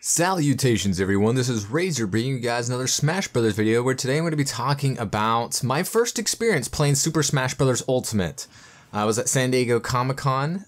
Salutations everyone, this is Razor bringing you guys another Smash Brothers video where today I'm going to be talking about my first experience playing Super Smash Brothers Ultimate. I was at San Diego Comic-Con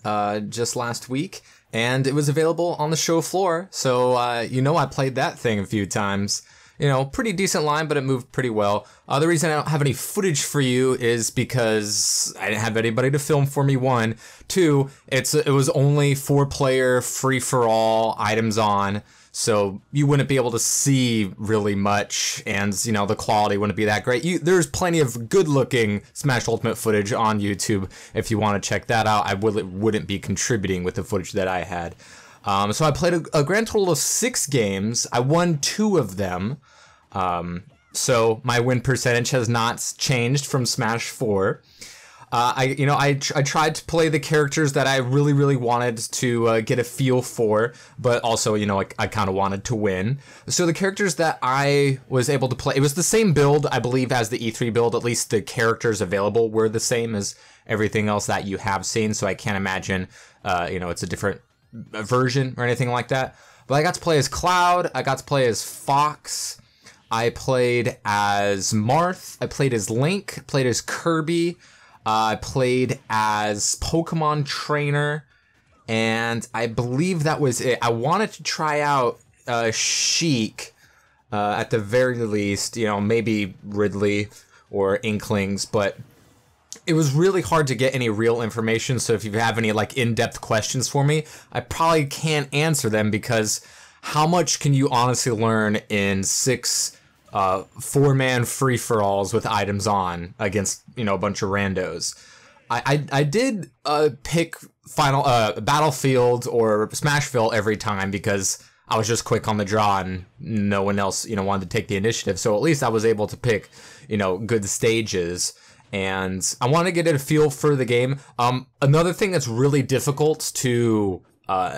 just last week and it was available on the show floor, so I played that thing a few times. You know, pretty decent line, but it moved pretty well. The reason I don't have any footage for you is because I didn't have anybody to film for me, one. Two, it was only 4-player, free-for-all, items on, so you wouldn't be able to see really much, and, you know, the quality wouldn't be that great. There's plenty of good-looking Smash Ultimate footage on YouTube if you want to check that out. I wouldn't be contributing with the footage that I had. So I played a grand total of 6 games. I won 2 of them. So my win percentage has not changed from Smash 4. I tried to play the characters that I really wanted to get a feel for, but also, I kind of wanted to win. So the characters that I was able to play, it was the same build, I believe, as the E3 build. At least the characters available were the same as everything else that you have seen. So I can't imagine, it's a different version or anything like that. But I got to play as Cloud, I got to play as Fox, I played as Marth, I played as Link, played as Kirby, I played as Pokemon Trainer, and I believe that was it. I wanted to try out Sheik at the very least, maybe Ridley or Inklings, but it was really hard to get any real information, so if you have any in-depth questions for me, I probably can't answer them, because how much can you honestly learn in 6 4-man free-for-alls with items on against, a bunch of randos? I did pick Battlefield or Smashville every time because I was just quick on the draw and no one else, wanted to take the initiative, so at least I was able to pick, good stages. And I want to get a feel for the game. Another thing that's really difficult to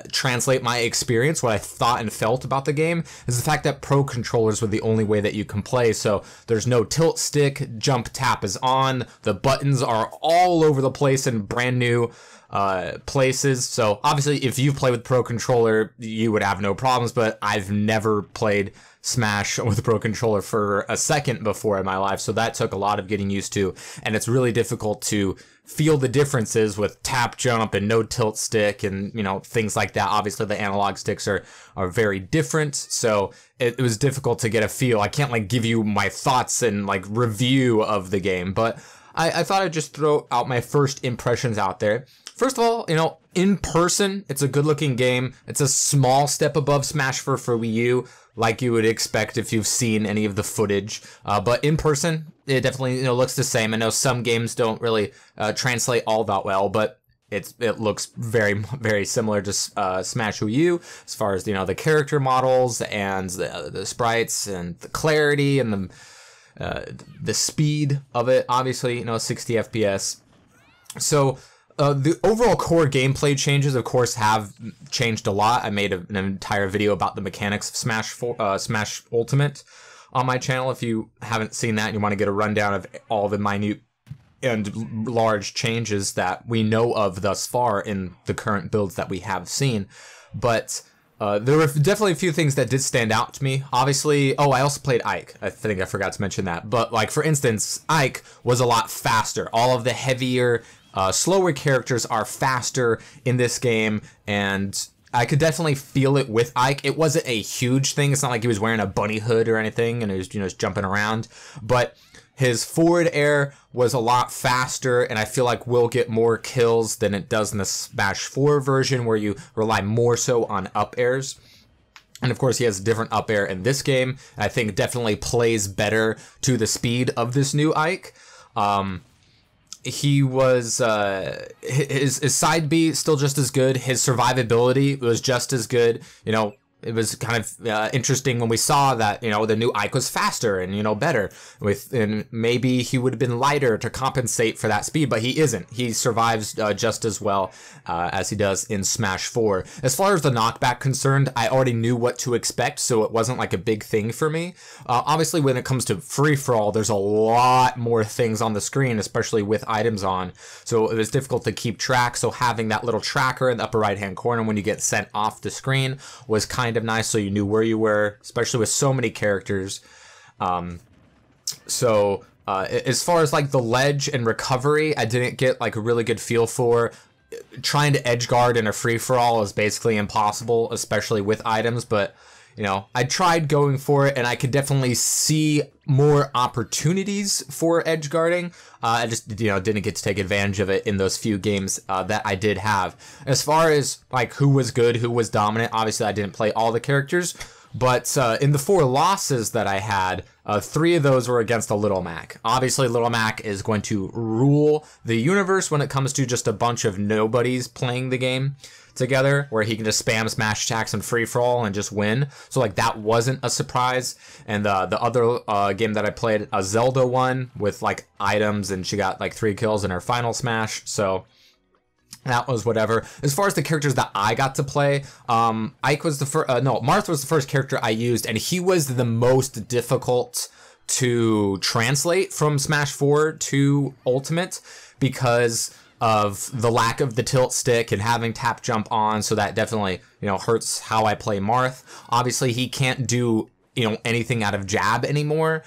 translate my experience, what I thought and felt about the game, is the fact that Pro controllers were the only way that you can play. So there's no tilt stick, jump tap is on, the buttons are all over the place in brand new places. So obviously if you play with Pro controller, you would have no problems, but I've never played Smash with a Pro controller for a second before in my life, so that took a lot of getting used to, and it's really difficult to feel the differences with tap jump and no tilt stick and things like that. Obviously the analog sticks are very different, so it was difficult to get a feel. I can't give you my thoughts and review of the game, but I thought I'd just throw out my first impressions out there. First of all, in person, it's a good-looking game. It's a small step above Smash 4 for Wii U, like you would expect if you've seen any of the footage. But in person, it definitely looks the same. I know some games don't really translate all that well, but it looks very similar to Smash Wii U as far as the character models and the sprites and the clarity and the speed of it. Obviously, 60 FPS. So the overall core gameplay changes, of course, have changed a lot. I made an entire video about the mechanics of Smash Ultimate on my channel. If you haven't seen that and you want to get a rundown of all the minute and large changes that we know of thus far in the current builds that we have seen. But there were definitely a few things that did stand out to me. Obviously, I also played Ike. I think I forgot to mention that. But for instance, Ike was a lot faster. All of the heavier, slower characters are faster in this game, and I could definitely feel it with Ike. It wasn't a huge thing. It's not like he was wearing a bunny hood or anything and he was, just jumping around. But his forward air was a lot faster, and I feel like we'll get more kills than it does in the Smash 4 version, where you rely more so on up airs. And of course, he has a different up air in this game. I think definitely plays better to the speed of this new Ike. He was, his side B still just as good. His survivability was just as good. It was kind of interesting when we saw that, the new Ike was faster and, better. And maybe he would have been lighter to compensate for that speed, but he isn't. He survives just as well as he does in Smash 4. As far as the knockback concerned, I already knew what to expect, so it wasn't a big thing for me. Obviously, when it comes to free-for-all, there's a lot more things on the screen, especially with items on. So it was difficult to keep track, so having that little tracker in the upper right-hand corner when you get sent off the screen was kind kind of nice so you knew where you were, especially with so many characters. As far as like the ledge and recovery, I didn't get like a really good feel for. Trying to edge guard in a free-for-all is basically impossible, especially with items, but you know, I tried going for it and I could definitely see more opportunities for edge guarding. I just, you know, didn't get to take advantage of it in those few games that I did have. As far as like who was good, who was dominant, obviously I didn't play all the characters, but in the 4 losses that I had, 3 of those were against a Little Mac. Obviously, Little Mac is going to rule the universe when it comes to just a bunch of nobodies playing the game together, where he can just spam smash attacks and free-for-all and just win. So, like, that wasn't a surprise. And the other game that I played, Zelda won with, like, items, and she got, like, 3 kills in her final smash. So that was whatever. As far as the characters that I got to play, Ike was the first, Marth was the first character I used, and he was the most difficult to translate from Smash 4 to Ultimate because of the lack of the tilt stick and having tap jump on, so that definitely, you know, hurts how I play Marth. Obviously, he can't do, you know, anything out of jab anymore.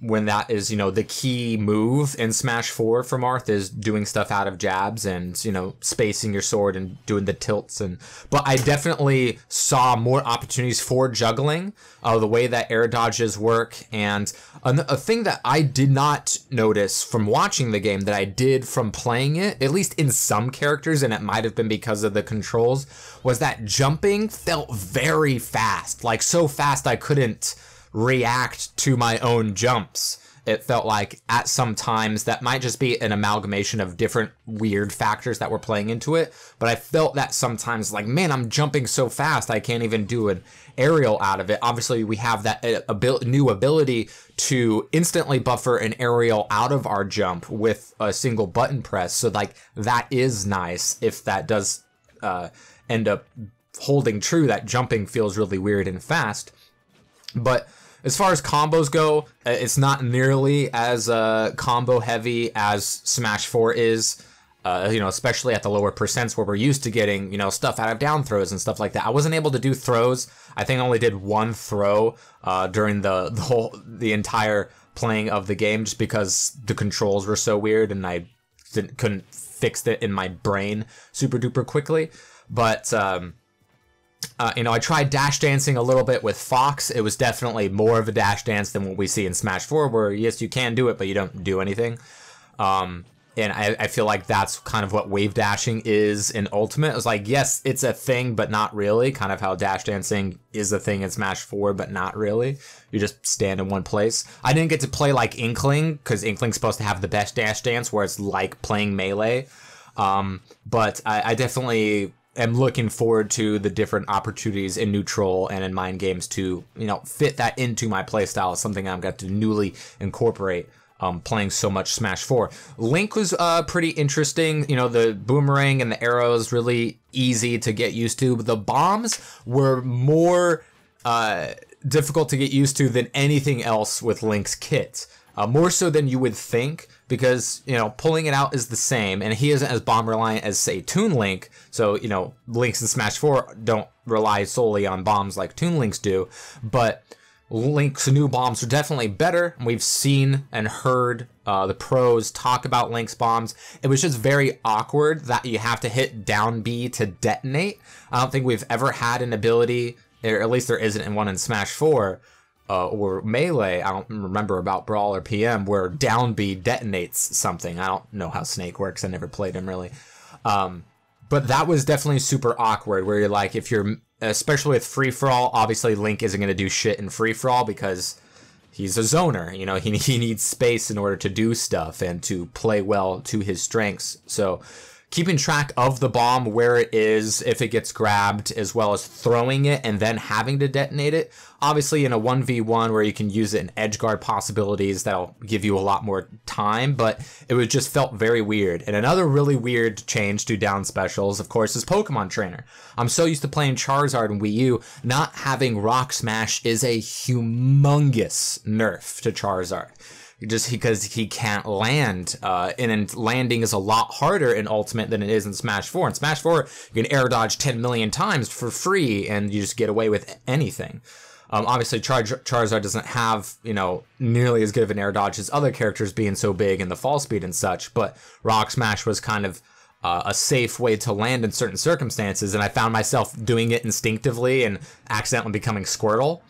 When that is, you know, the key move in Smash 4 for Marth is doing stuff out of jabs and, you know, spacing your sword and doing the tilts. But I definitely saw more opportunities for juggling, the way that air dodges work. And a thing that I did not notice from watching the game that I did from playing it, at least in some characters, and it might have been because of the controls, was that jumping felt very fast. Like, so fast I couldn't react to my own jumps. It felt like at some times that might just be an amalgamation of different weird factors that were playing into it, but I felt that sometimes like, man, I'm jumping so fast I can't even do an aerial out of it. Obviously we have that new ability to instantly buffer an aerial out of our jump with a single button press, so like that is nice if that does end up holding true, that jumping feels really weird and fast. But as far as combos go, it's not nearly as combo heavy as Smash 4 is, you know, especially at the lower percents where we're used to getting, you know, stuff out of down throws and stuff like that. I wasn't able to do throws. I think I only did 1 throw during the entire playing of the game, just because the controls were so weird and I couldn't fix it in my brain super duper quickly. But you know, I tried dash dancing a little bit with Fox. It was definitely more of a dash dance than what we see in Smash 4, where yes, you can do it, but you don't do anything. And I feel like that's kind of what wave dashing is in Ultimate. It was like, yes, it's a thing, but not really. Kind of how dash dancing is a thing in Smash 4, but not really. You just stand in one place. I didn't get to play like Inkling, because Inkling's supposed to have the best dash dance, where it's like playing Melee. But I definitely am looking forward to the different opportunities in Neutral and in Mind Games to, you know, fit that into my playstyle. Is something I've got to newly incorporate, playing so much Smash 4. Link was pretty interesting. You know, the boomerang and the arrows really easy to get used to. But the bombs were more difficult to get used to than anything else with Link's kit. More so than you would think, because, you know, pulling it out is the same, and he isn't as bomb reliant as, say, Toon Link. So, you know, Links in Smash 4 don't rely solely on bombs like Toon Links do, but Link's new bombs are definitely better. We've seen and heard the pros talk about Link's bombs. It was just very awkward that you have to hit down B to detonate. I don't think we've ever had an ability, or at least there isn't in one in Smash 4, or Melee, I don't remember about Brawl or PM, where down B detonates something. I don't know how Snake works. I never played him, really. But that was definitely super awkward, where you're like, if you're, especially with free-for-all, obviously Link isn't going to do shit in free-for-all because he's a zoner. You know, he needs space in order to do stuff and to play well to his strengths. So keeping track of the bomb, where it is, if it gets grabbed, as well as throwing it and then having to detonate it. Obviously, in a 1v1 where you can use it in edge guard possibilities, that'll give you a lot more time, but it was just felt very weird. And another really weird change to down specials, of course, is Pokemon Trainer. I'm so used to playing Charizard and Wii U. Not having Rock Smash is a humongous nerf to Charizard. just because he can't land. And landing is a lot harder in Ultimate than it is in Smash 4. In Smash 4, you can air dodge 10 million times for free, and you just get away with anything. Obviously, Charizard doesn't have, you know, nearly as good of an air dodge as other characters being so big and the fall speed and such, but Rock Smash was kind of a safe way to land in certain circumstances, and I found myself doing it instinctively and accidentally becoming Squirtle.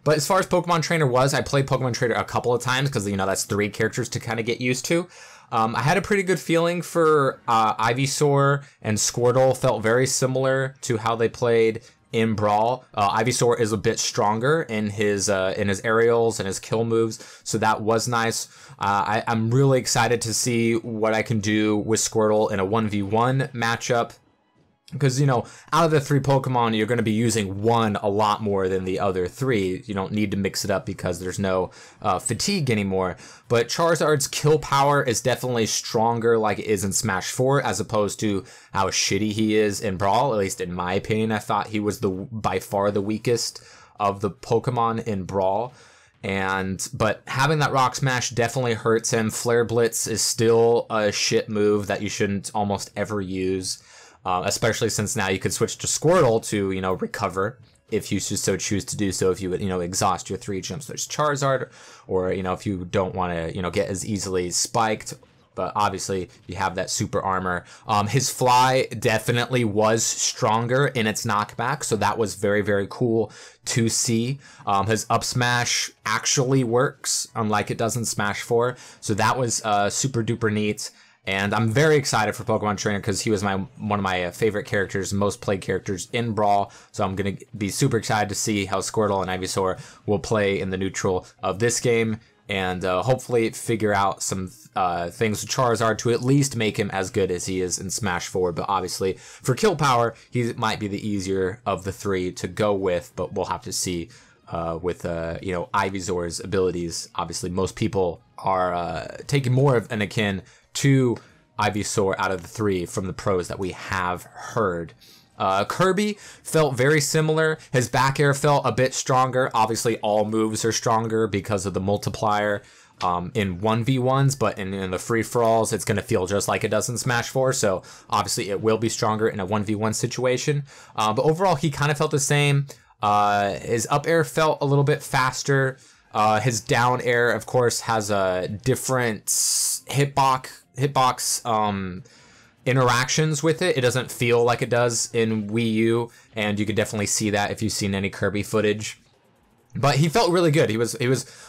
But as far as Pokemon Trainer was, I played Pokemon Trainer a couple of times because, you know, that's 3 characters to kind of get used to. I had a pretty good feeling for Ivysaur and Squirtle. Felt very similar to how they played in Brawl. Ivysaur is a bit stronger in his aerials and his kill moves, so that was nice. I'm really excited to see what I can do with Squirtle in a 1v1 matchup. Because, you know, out of the 3 Pokemon, you're going to be using one a lot more than the other 3. You don't need to mix it up because there's no fatigue anymore. But Charizard's kill power is definitely stronger like it is in Smash 4, as opposed to how shitty he is in Brawl. At least in my opinion, I thought he was by far the weakest of the Pokemon in Brawl. But having that Rock Smash definitely hurts him. Flare Blitz is still a shit move that you shouldn't almost ever use. Especially since now you could switch to Squirtle to, you know, recover if you so choose to do so, if you would, you know, exhaust your 3 jumps. There's Charizard, or, you know, if you don't want to, you know, get as easily spiked, but obviously you have that super armor. His fly definitely was stronger in its knockback, so that was very, very cool to see. His up smash actually works, unlike it does in Smash 4, so that was super duper neat. And I'm very excited for Pokemon Trainer because he was one of my favorite characters, most played characters in Brawl. So I'm going to be super excited to see how Squirtle and Ivysaur will play in the neutral of this game. And hopefully figure out some things with Charizard to at least make him as good as he is in Smash 4. But obviously, for kill power, he might be the easier of the 3 to go with. But we'll have to see with you know, Ivysaur's abilities. Obviously, most people are taking more of an akin to Ivysaur out of the 3 from the pros that we have heard. Kirby felt very similar. His back air felt a bit stronger. Obviously, all moves are stronger because of the multiplier in 1v1s, but in the free-for-alls, it's going to feel just like it does in Smash 4, so obviously it will be stronger in a 1v1 situation. But overall, he kind of felt the same. His up air felt a little bit faster. His down air, of course, has a different hitbox interactions with it. It doesn't feel like it does in Wii U, and you could definitely see that if you've seen any Kirby footage. But he felt really good. He was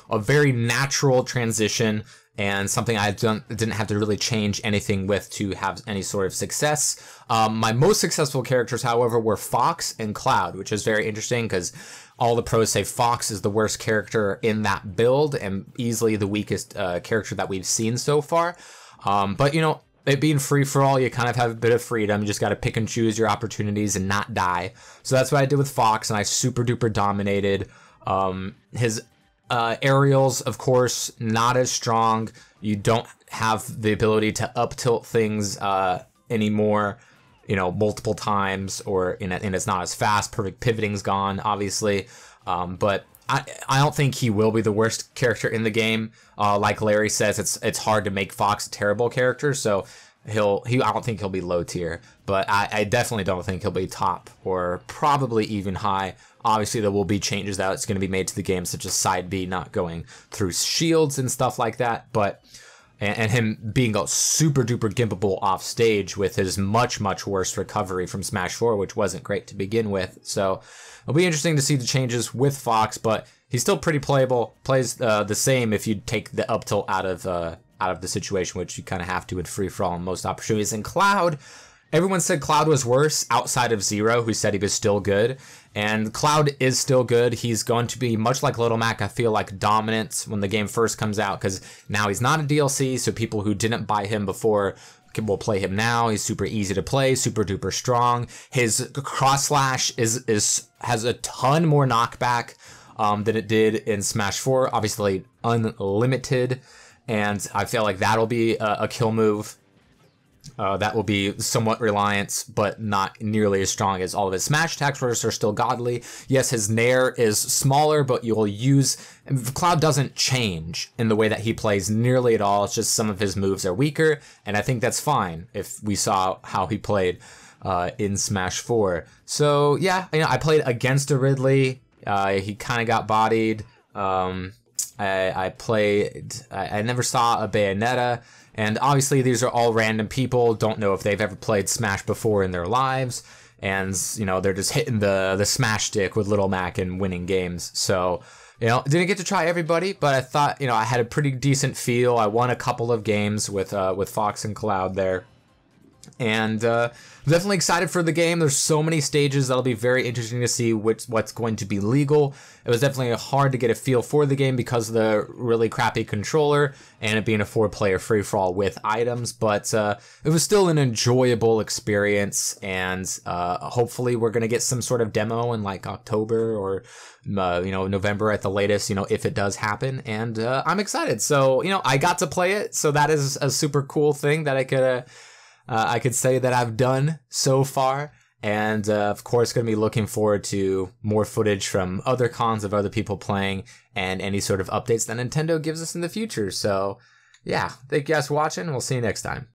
a very natural transition, and something I didn't have to really change anything with to have any sort of success. My most successful characters, however, were Fox and Cloud, which is very interesting because all the pros say Fox is the worst character in that build and easily the weakest character that we've seen so far. But, you know, it being free-for-all, you kind of have a bit of freedom. You just got to pick and choose your opportunities and not die. So that's what I did with Fox, and I super-duper dominated. His aerials, of course, not as strong. You don't have the ability to up-tilt things anymore, you know, multiple times, and it's not as fast. Perfect pivoting's gone, obviously. But I don't think he will be the worst character in the game. Like Larry says, it's hard to make Fox a terrible character, so I don't think he'll be low tier, but I definitely don't think he'll be top or probably even high. Obviously, there will be changes that's going to be made to the game, such as side B not going through shields and stuff like that, but and him being super duper gimpable off stage with his much worse recovery from Smash 4, which wasn't great to begin with. So it'll be interesting to see the changes with Fox, but he's still pretty playable. Plays the same if you take the up tilt out of the situation, which you kind of have to in free for all in most opportunities. And Cloud, everyone said Cloud was worse outside of Zero, who said he was still good. And Cloud is still good. He's going to be, much like Little Mac, I feel like, dominant when the game first comes out, because now he's not a DLC, so people who didn't buy him before will play him now. He's super easy to play, super duper strong. His cross slash has a ton more knockback than it did in Smash 4. Obviously, unlimited, and I feel like that'll be a kill move. That will be somewhat reliant, but not nearly as strong as all of his smash attacks, which are still godly. Yes, his Nair is smaller, but you'll use... Cloud doesn't change in the way that he plays nearly at all. It's just some of his moves are weaker, and I think that's fine if we saw how he played in Smash 4. So, yeah, I played against a Ridley. He kind of got bodied. I never saw a Bayonetta. And obviously these are all random people, don't know if they've ever played Smash before in their lives, and, they're just hitting the Smash stick with Little Mac and winning games. So, didn't get to try everybody, but I thought, I had a pretty decent feel. I won a couple of games with Fox and Cloud there. And I'm definitely excited for the game. There's so many stages that'll be very interesting to see what's going to be legal. It was definitely hard to get a feel for the game because of the really crappy controller and it being a 4-player free-for-all with items, but it was still an enjoyable experience, and hopefully we're going to get some sort of demo in like October or November at the latest, if it does happen, and I'm excited. So, I got to play it, so that is a super cool thing that I could say that I've done so far, and of course going to be looking forward to more footage from other cons of other people playing and any sort of updates that Nintendo gives us in the future. So yeah, thank you guys for watching. We'll see you next time.